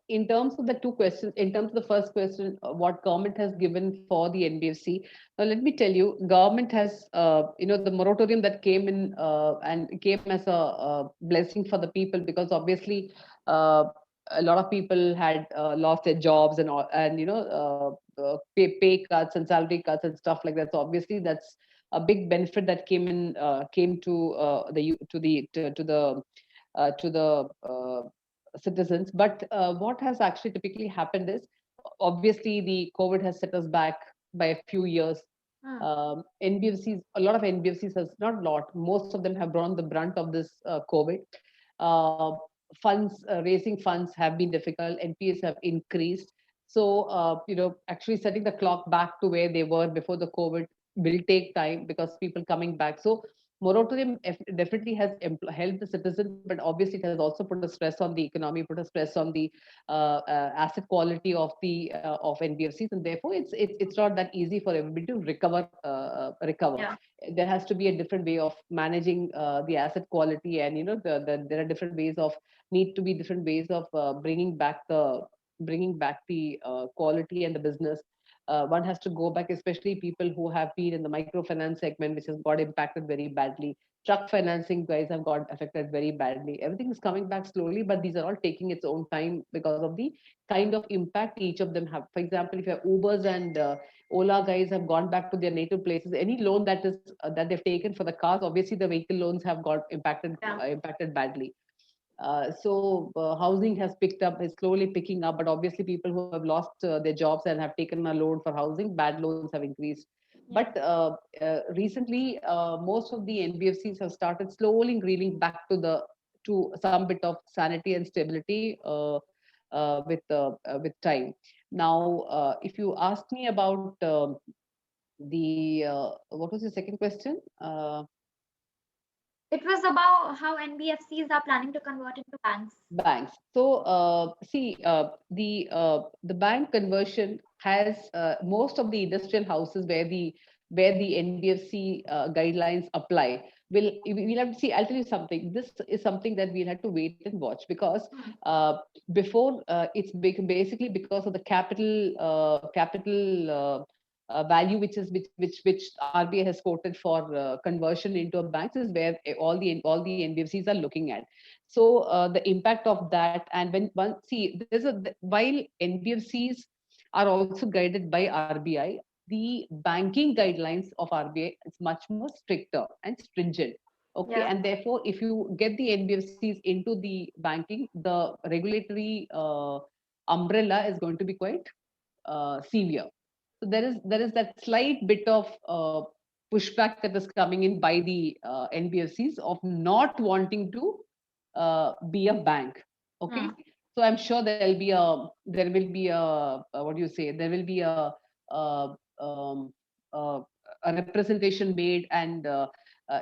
in terms of the two questions, in terms of the first question, what government has given for the NBFC, now let me tell you, government has, the moratorium that came in and came as a blessing for the people because obviously uh, a lot of people had lost their jobs and all, and pay cuts and salary cuts and stuff like that. So obviously that's a big benefit that came to the citizens. But what has actually typically happened is obviously the COVID has set us back by a few years. Hmm. NBFCs, a lot of NBFCs has not a lot, most of them have borne the brunt of this COVID. Uh, raising funds have been difficult. NPAs have increased. So, actually setting the clock back to where they were before the COVID will take time because people coming back. So, moratorium definitely has helped the citizen, but obviously it has also put a stress on the economy, put a stress on the asset quality of NBFCs, and therefore it's not that easy for everybody to recover. Yeah. There has to be a different way of managing the asset quality, and there are different ways of need to be different ways of bringing back the quality and the business. One has to go back, especially people who have been in the microfinance segment, which has got impacted very badly. Truck financing guys have got affected very badly. Everything is coming back slowly, but these are all taking its own time because of the kind of impact each of them have. For example, if your Ubers and Ola guys have gone back to their native places, any loan that they've taken for the cars, obviously the vehicle loans have got Yeah. impacted badly. So housing has picked up, is slowly picking up, but obviously people who have lost their jobs and have taken a loan for housing, bad loans have increased. Yeah. But recently, most of the NBFCs have started slowly reeling back to some bit of sanity and stability with time. Now, if you ask me about the what was the second question? It was about how NBFCs are planning to convert into banks. Banks. So, the bank conversion has most of the industrial houses where the NBFC guidelines apply. We'll have to see. I'll tell you something. This is something that we'll have to wait and watch because Hmm. before basically because of the capital value which RBI has quoted for conversion into a banks is where all the NBFCs are looking at. So the impact of that, and when one see while NBFCs are also guided by RBI, the banking guidelines of RBI is much more stricter and stringent. Okay, Yeah. and therefore, if you get the NBFCs into the banking, the regulatory umbrella is going to be quite severe. So there is that slight bit of pushback that is coming in by the NBFCs of not wanting to be a bank. Okay, Hmm. so I'm sure there will be a what do you say? There will be uh, um, uh, a representation made and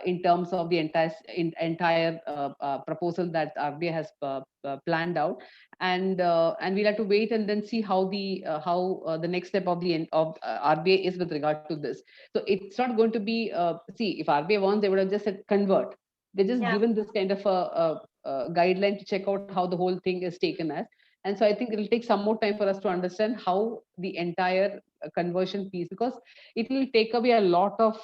in terms of the entire proposal that RBI has planned out, and we'll have to wait and then see how the next step of RBI is with regard to this. So it's not going to be see, if RBI wants, they would have just said convert. They just Yeah. given this kind of a guideline to check out how the whole thing is taken as. And so I think it'll take some more time for us to understand how the entire conversion piece, because it will take away a lot of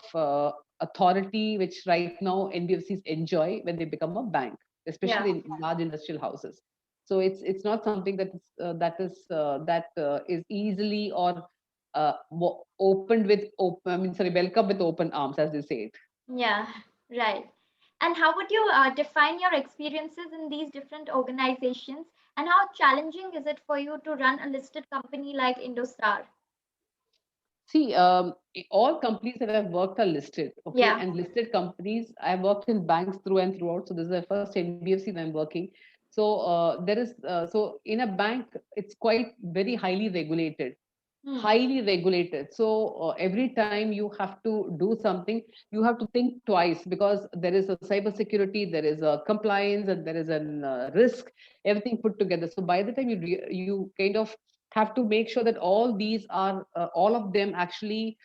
authority which right now NBFCs enjoy when they become a bank, Yeah. especially in large industrial houses. So it's not something that is easily or opened with open, I mean, sorry, welcome with open arms, as they say it. Yeah. Right. And how would you define your experiences in these different organizations? And how challenging is it for you to run a listed company like Indostar? See, all companies that I've worked are listed, okay, Yeah. and listed companies. I've worked in banks through and throughout. So this is the first NBFC that I'm working. So so in a bank, it's quite very Hmm. highly regulated. So every time you have to do something, you have to think twice, because there is a cyber security, there is a compliance, and there is a risk, everything put together. So by the time you kind of have to make sure that all of them actually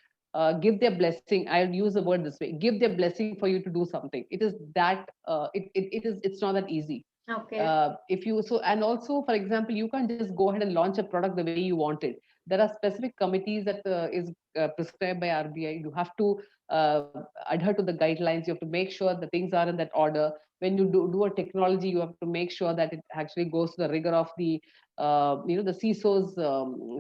give their blessing. I'll use the word this way: give their blessing for you to do something. It is that it's not that easy. Okay. If you so And also, for example, you can't just go ahead and launch a product the way you want it. There are specific committees that is prescribed by RBI. You have to adhere to the guidelines. You have to make sure the things are in that order. When you do a technology, you have to make sure that it actually goes to the rigor of the the CISO's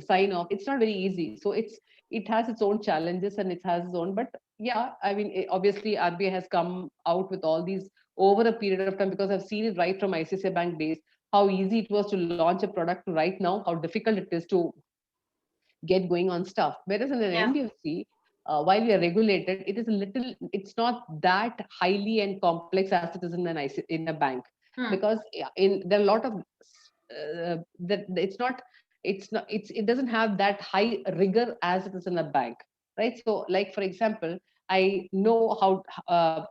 sign off. It's not very easy. So it has its own challenges and it has its own. But yeah, I mean, obviously RBI has come out with all these over a period of time, because I've seen it right from ICICI Bank days, how easy it was to launch a product to right now, how difficult it is to get going on stuff. Whereas in an Yeah. NBFC, while we are regulated, it's not that highly and complex as it is in in a bank, Hmm. because there are a lot of that it doesn't have that high rigor as it is in a bank, right? So, like for example, I know how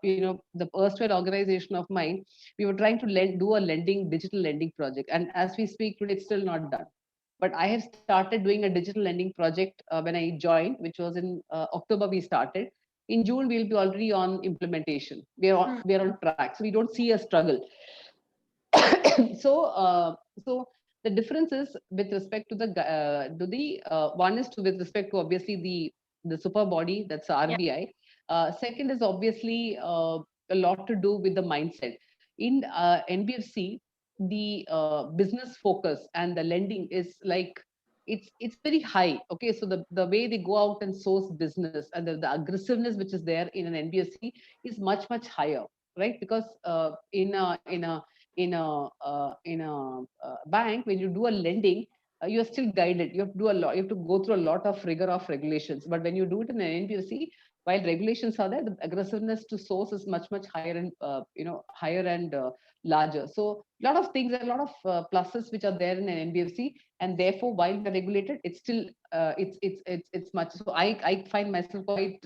the erstwhile organization of mine, we were trying to do a digital lending project, and as we speak today, it's still not done. But I have started doing a digital lending project when I joined, which was in October. We started in June. We'll be already on implementation. Hmm. We are on track, so we don't see a struggle. so so the difference is with respect to the one is to with respect to obviously the super body, that's Yeah. RBI. Second is obviously a lot to do with the mindset. In NBFC, the business focus and the lending is like it's very high. Okay, so the way they go out and source business and the aggressiveness which is there in an NBFC is much higher, right? Because in a bank, when you do a lending, you are still guided. You have to do a lot. You have to go through a lot of rigor of regulations. But when you do it in an NBFC, while regulations are there, the aggressiveness to source is much higher and higher and larger. So a lot of things, a lot of pluses which are there in an NBFC, and therefore while they're regulated, it's still it's much. So I find myself quite.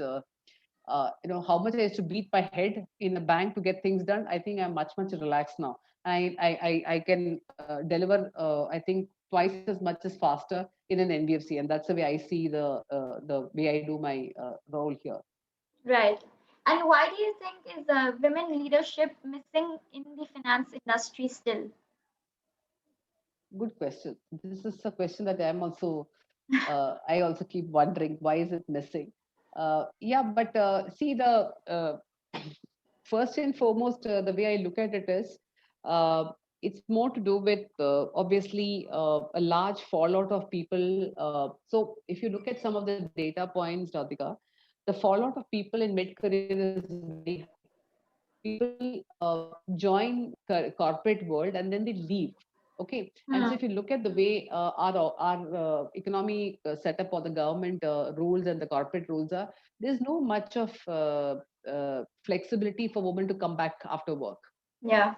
How much I used to beat my head in a bank to get things done. I think I'm much relaxed now. I can deliver. I think twice as much as faster in an NBFC, and that's the way I see the way I do my role here. Right. And why do you think is women leadership missing in the finance industry still? Good question. This is a question that I also keep wondering, why is it missing? Yeah, but see, the first and foremost, the way I look at it is, uh, it's more to do with obviously a large fallout of people. So if you look at some of the data points, Radhika, the fallout of people in mid-career is very high. People join corporate world and then they leave. Okay, and so Hmm. if you look at the way our economy setup or the government rules and the corporate rules are, there's no much of flexibility for women to come back after work. Yeah.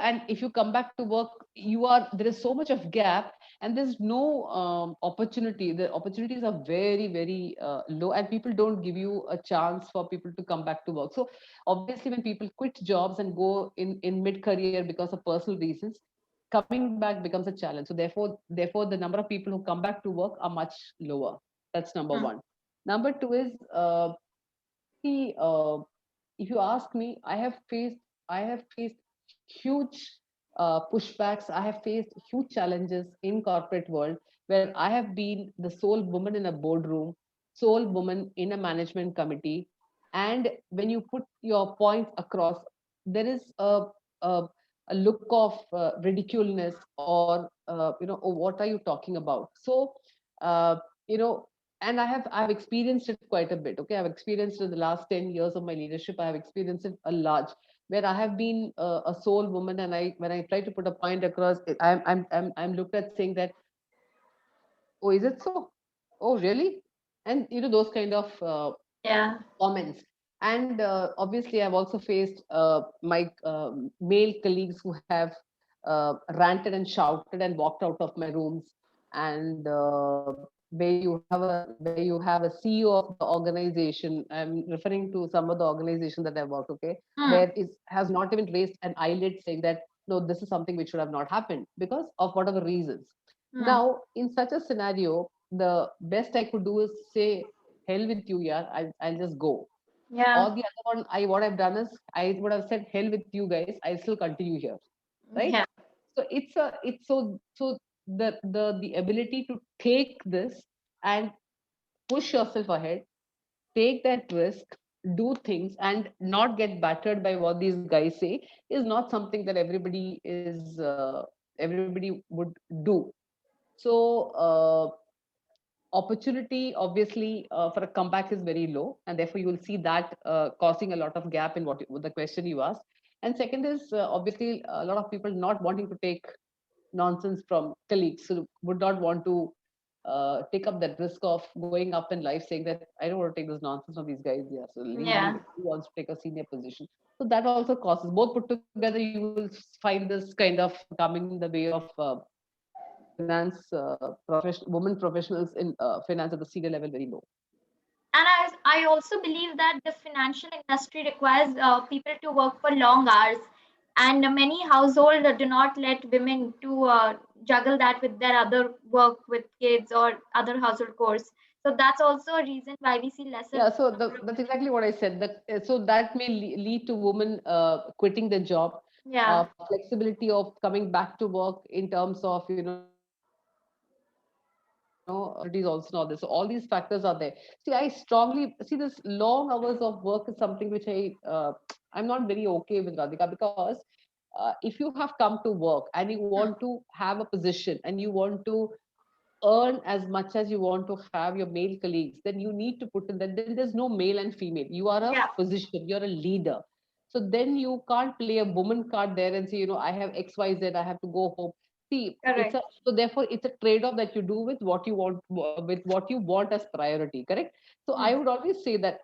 And if you come back to work, there is so much of gap, and there's no opportunity. The opportunities are very, very low, and people don't give you a chance for people to come back to work. So obviously when people quit jobs and go in mid career because of personal reasons, coming back becomes a challenge. So therefore the number of people who come back to work are much lower. That's number Hmm. one. Number two is see, if you ask me, I have faced huge pushbacks. I have faced huge challenges in corporate world where I have been the sole woman in a boardroom, sole woman in a management committee, and when you put your points across, there is a, a look of ridiculousness, or oh, what are you talking about? So uh, you know and I've experienced it quite a bit. Okay, I've experienced in the last 10 years of my leadership, I have experienced it a large, where I have been a sole woman, and when I try to put a point across, I'm looked at saying that, oh, is it so? Oh, really? And those kind of Yeah. comments. And obviously, I've also faced my male colleagues who have ranted and shouted and walked out of my rooms. And where you have a CEO of the organization, I'm referring to some of the organization that I've worked, okay, Hmm. where is has not even raised an eyelid saying that, no, this is something which should have not happened because of whatever reasons. Hmm. Now, in such a scenario, the best I could do is say, hell with you, yeah, I'll just go. Yeah. Or the other one, what I've done is I would have said, hell with you guys, I'll still continue here, right? Yeah. So it's so the ability to take this and push yourself ahead, take that risk, do things, and not get battered by what these guys say is not something that everybody would do. So opportunity obviously for a comeback is very low, and therefore you will see that causing a lot of gap in with the question you asked. And second is obviously a lot of people not wanting to take nonsense from colleagues, so would not want to take up that risk of going up in life saying that I don't want to take this nonsense from these guys. Yeah, so leave Yeah. it. Who wants to take a senior position? So that also causes, both put together, you will find this kind of coming in the way of finance women professionals in finance at the senior level very low. And I also believe that this financial industry requires people to work for long hours, and many households do not let women to juggle that with their other work with kids or other household chores. So that's also a reason why we see lesser Yeah, so number of that's women. exactly what I said. That so that may lead to women quitting their job, Yeah. flexibility of coming back to work in terms of opportunities also not there. So all these factors are there. See, I strongly see this long hours of work is something which I'm not very okay with, Radhika, because if you have come to work and you Hmm. want to have a position and you want to earn as much as you want to have your male colleagues, then you need to put in that. Then there's no male and female. You are a Yeah. position, you're a leader. So then you can't play a woman card there and say, I have XYZ, I have to go home. See, Correct. so therefore it's a trade-off that you do with what you want, with what you want as priority, correct? So I Hmm. would always say that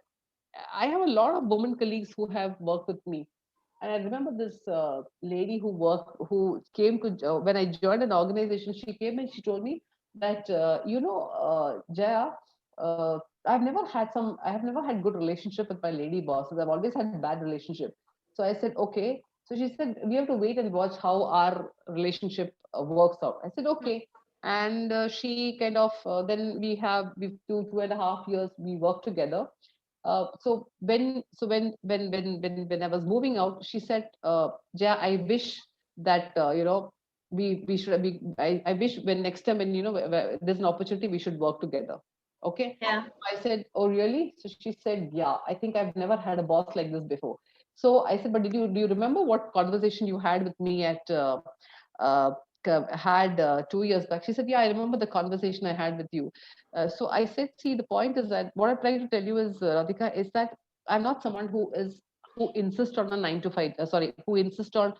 I have a lot of women colleagues who have worked with me. And I remember this lady who came to, when I joined an organization, she came and she told me that, Jaya, I have never had good relationship with my lady bosses. I've always had bad relationship. So I said, okay. So she said, we have to wait and watch how our relationship works out. I said, Hmm. okay. And she kind of, then we've 2.5 years, we worked together. So when I was moving out, she said, Jaya, I wish that we should be. I wish when next time when there's an opportunity, we should work together. Okay. Yeah. I said, oh really? So she said, yeah. I think I've never had a boss like this before. So I said, but do you remember what conversation you had with me at uh, had 2 years back? She said, yeah, I remember the conversation I had with you. So I said, see, the point is that what I'm trying to tell you is, Radhika, is that I'm not someone who insists on a 9 to 5. Sorry, who insists on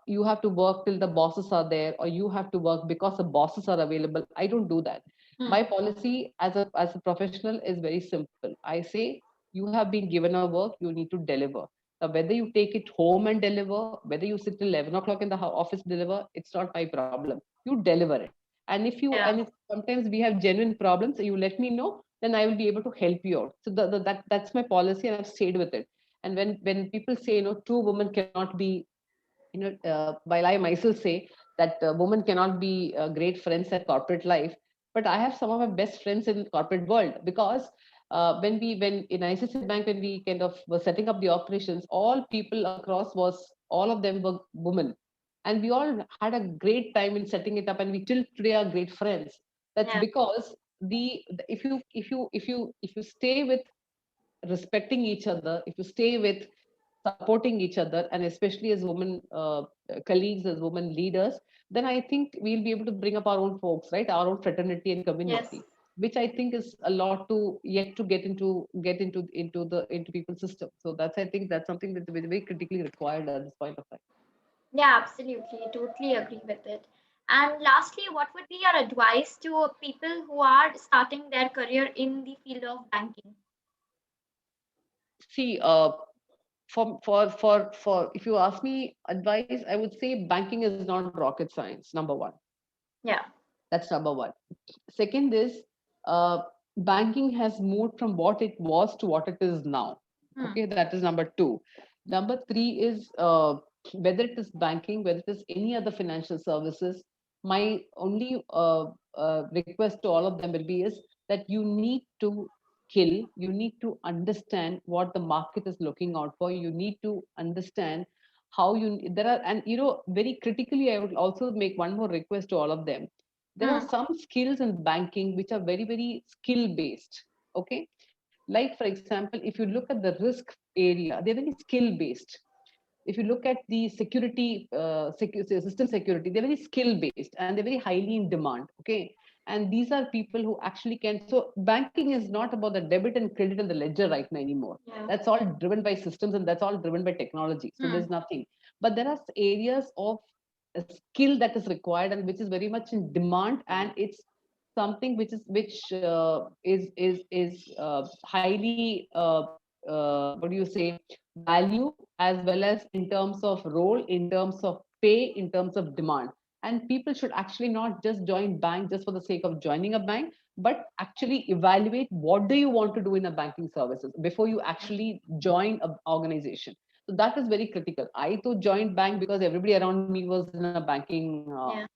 you have to work till the bosses are there, or you have to work because the bosses are available. I don't do that. My policy as a professional is very simple. I say you have been given a work, you need to deliver. Now, whether you take it home and deliver, whether you sit till 11 o'clock in the office deliver, it's not my problem. You deliver it. And Yeah. if sometimes we have genuine problems, you let me know, then I will be able to help you out. So that's my policy, and I've stayed with it. And when people say, two women cannot be, while I myself say that women cannot be great friends at corporate life, but I have some of my best friends in corporate world, because when in ICICI Bank, when we kind of were setting up the operations, all people across all of them were women, and we all had a great time in setting it up, and we till today are great friends. That's Yeah. because if you stay with respecting each other, if you stay with supporting each other, and especially as women colleagues, as women leaders, then I think we'll be able to bring up our own folks, right? Our own fraternity and Yes. community, which I think is a lot to yet to get into people's system. So I think that's something that is very critically required at this point of time. Yeah, absolutely. Totally agree with it. And lastly, what would be your advice to people who are starting their career in the field of banking? See, for if you ask me advice, I would say banking is not rocket science. Number one, Yeah. that's number one. Second is, uh, banking has moved from what it was to what it is now. Hmm. Okay, that is number two. Number three is, whether it is banking, whether it is any other financial services, my only request to all of them will be is that you need to you need to understand what the market is looking out for. You need to understand how there are, and very critically, I would also make one more request to all of them. There are Hmm. some skills in banking which are very, very skill based. Okay, like for example, if you look at the risk area, they're very skill based. If you look at the security, system security, they're very skill based, and they're very highly in demand. Okay, and these are people who actually can. So banking is not about the debit and credit and the ledger right now anymore. Yeah. That's all driven by systems, and that's all driven by technology. So Hmm. there's nothing. But there are areas of a skill that is required, and which is very much in demand, and it's something which is highly, what do you say, value, as well as in terms of role, in terms of pay, in terms of demand. And people should actually not just join bank just for the sake of joining a bank, but actually evaluate what do you want to do in a banking services before you actually join an organization. So that is very critical. I too joined bank because everybody around me was in a banking Yeah.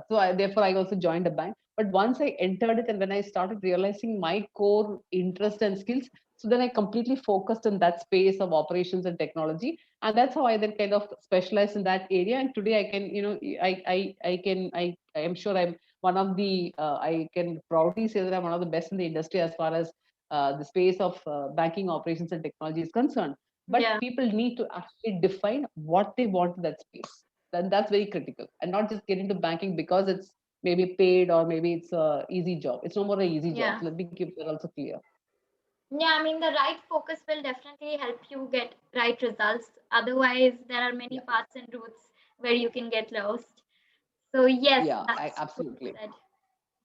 so therefore I also joined a bank. But once I entered it, and when I started realizing my core interest and skills, so then I completely focused in that space of operations and technology, and that's how I then kind of specialized in that area. And today I can, I am sure I'm one of the I can proudly say that I'm one of the best in the industry as far as the space of banking operations and technology is concerned. But Yeah. people need to actually define what they want in that space. Then that's very critical, and not just get into banking because it's maybe paid, or maybe it's a easy job. It's no more an easy job. Yeah. So let me keep that also clear. Yeah, I mean, the right focus will definitely help you get right results. Otherwise, there are many Yeah, paths and routes where you can get lost. So, yes, yeah, that's what you absolutely. said.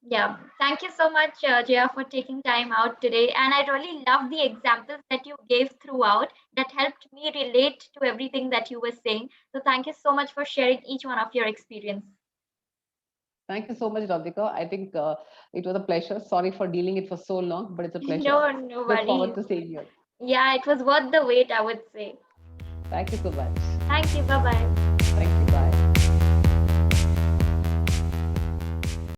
Yeah, thank you so much, Jaya, for taking time out today. And I really love the examples that you gave throughout that helped me relate to everything that you were saying. So, thank you so much for sharing each one of your experience. Thank you so much, Radhika. I think it was a pleasure. Sorry for dealing it for so long, but it's a pleasure. No, no Look forward worries. to seeing you. Yeah, it was worth the wait, I would say. Thank you so much. Thank you. Bye bye. Thank you.